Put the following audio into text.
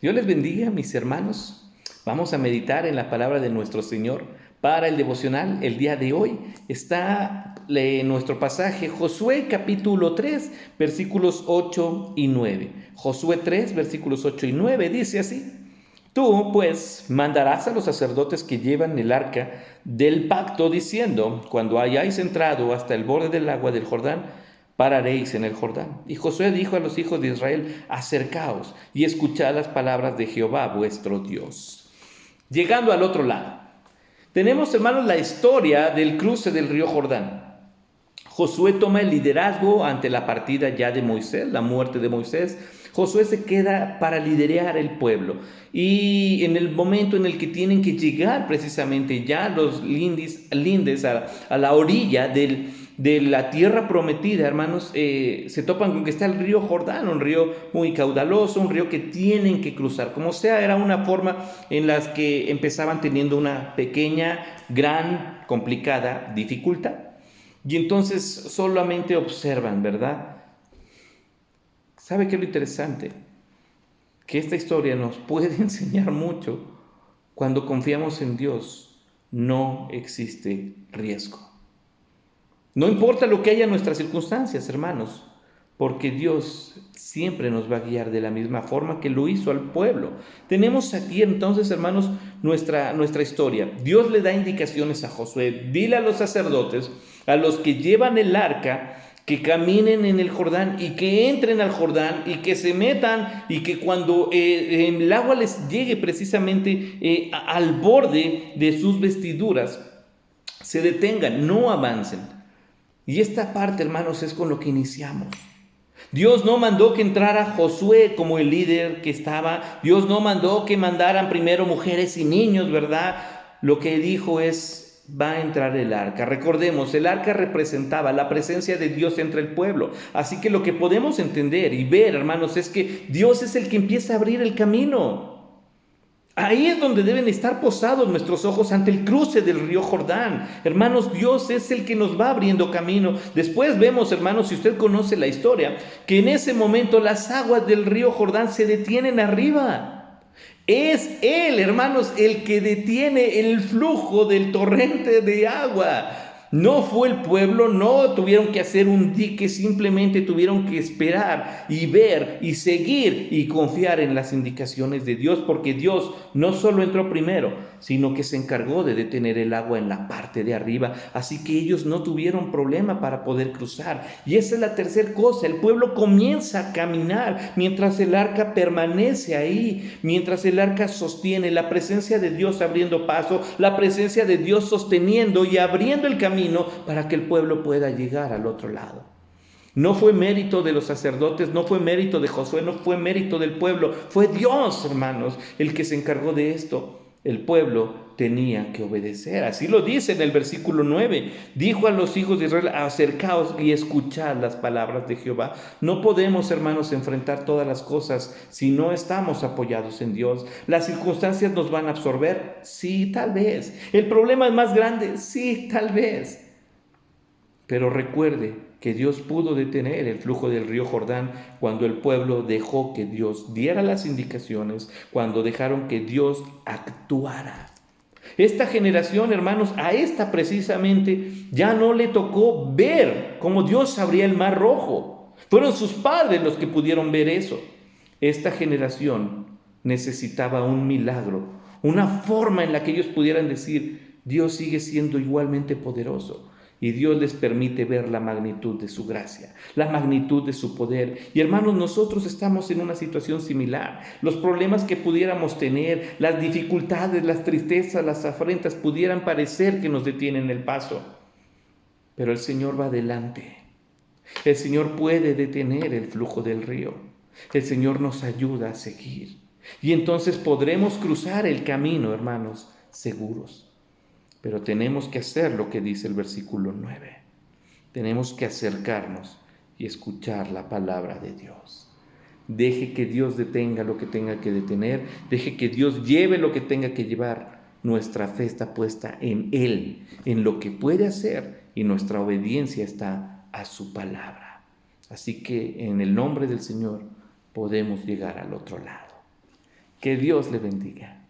Dios les bendiga, mis hermanos. Vamos a meditar en la palabra de nuestro Señor. Para el devocional, el día de hoy está nuestro pasaje, Josué capítulo 3, versículos 8 y 9. Josué 3, versículos 8 y 9 dice así: Tú, pues, mandarás a los sacerdotes que llevan el arca del pacto, diciendo: Cuando hayáis entrado hasta el borde del agua del Jordán, pararéis en el Jordán. Y Josué dijo a los hijos de Israel: Acercaos y escuchad las palabras de Jehová vuestro Dios. Llegando al otro lado, tenemos, hermanos, la historia del cruce del río Jordán. Josué toma el liderazgo ante la partida ya de Moisés, la muerte de Moisés. Josué se queda para liderar el pueblo. Y en el momento en el que tienen que llegar precisamente ya los lindes a la orilla de la tierra prometida, hermanos, se topan con que está el río Jordán, un río muy caudaloso, un río que tienen que cruzar. Como sea, era una forma en la que empezaban teniendo una pequeña, gran, complicada dificultad. Y entonces solamente observan, ¿verdad? ¿Sabe qué es lo interesante? Que esta historia nos puede enseñar mucho. Cuando confiamos en Dios, no existe riesgo. No importa lo que haya en nuestras circunstancias, hermanos, porque Dios siempre nos va a guiar de la misma forma que lo hizo al pueblo. Tenemos aquí entonces, hermanos, nuestra historia. Dios le da indicaciones a Josué: dile a los sacerdotes, a los que llevan el arca, que caminen en el Jordán y que entren al Jordán y que se metan, y que cuando el agua les llegue precisamente al borde de sus vestiduras, se detengan, no avancen. Y esta parte, hermanos, es con lo que iniciamos. Dios no mandó que entrara Josué como el líder que estaba. Dios no mandó que mandaran primero mujeres y niños, ¿verdad? Lo que dijo es: va a entrar el arca. Recordemos, el arca representaba la presencia de Dios entre el pueblo. Así que lo que podemos entender y ver, hermanos, es que Dios es el que empieza a abrir el camino. Ahí es donde deben estar posados nuestros ojos, ante el cruce del río Jordán. Hermanos, Dios es el que nos va abriendo camino. Después vemos, hermanos, si usted conoce la historia, que en ese momento las aguas del río Jordán se detienen arriba. Es Él, hermanos, el que detiene el flujo del torrente de agua. No fue el pueblo, no tuvieron que hacer un dique, simplemente tuvieron que esperar y ver y seguir y confiar en las indicaciones de Dios, porque Dios no solo entró primero, sino que se encargó de detener el agua en la parte de arriba, así que ellos no tuvieron problema para poder cruzar. Y esa es la tercera cosa: el pueblo comienza a caminar mientras el arca permanece ahí, mientras el arca sostiene la presencia de Dios abriendo paso, la presencia de Dios sosteniendo y abriendo el camino para que el pueblo pueda llegar al otro lado. No fue mérito de los sacerdotes, no fue mérito de Josué, no fue mérito del pueblo, fue Dios, hermanos, el que se encargó de esto. El pueblo tenía que obedecer. Así lo dice en el versículo 9. Dijo a los hijos de Israel: acercaos y escuchad las palabras de Jehová. No podemos, hermanos, enfrentar todas las cosas si no estamos apoyados en Dios. ¿Las circunstancias nos van a absorber? Sí, tal vez. ¿El problema es más grande? Sí, tal vez. Pero recuerde que Dios pudo detener el flujo del río Jordán cuando el pueblo dejó que Dios diera las indicaciones, cuando dejaron que Dios actuara. Esta generación, hermanos, a esta precisamente ya no le tocó ver cómo Dios abría el mar rojo. Fueron sus padres los que pudieron ver eso. Esta generación necesitaba un milagro, una forma en la que ellos pudieran decir: Dios sigue siendo igualmente poderoso. Y Dios les permite ver la magnitud de su gracia, la magnitud de su poder. Y hermanos, nosotros estamos en una situación similar. Los problemas que pudiéramos tener, las dificultades, las tristezas, las afrentas, pudieran parecer que nos detienen el paso. Pero el Señor va adelante. El Señor puede detener el flujo del río. El Señor nos ayuda a seguir. Y entonces podremos cruzar el camino, hermanos, seguros. Pero tenemos que hacer lo que dice el versículo 9. Tenemos que acercarnos y escuchar la palabra de Dios. Deje que Dios detenga lo que tenga que detener. Deje que Dios lleve lo que tenga que llevar. Nuestra fe está puesta en Él, en lo que puede hacer, y nuestra obediencia está a su palabra. Así que en el nombre del Señor podemos llegar al otro lado. Que Dios le bendiga.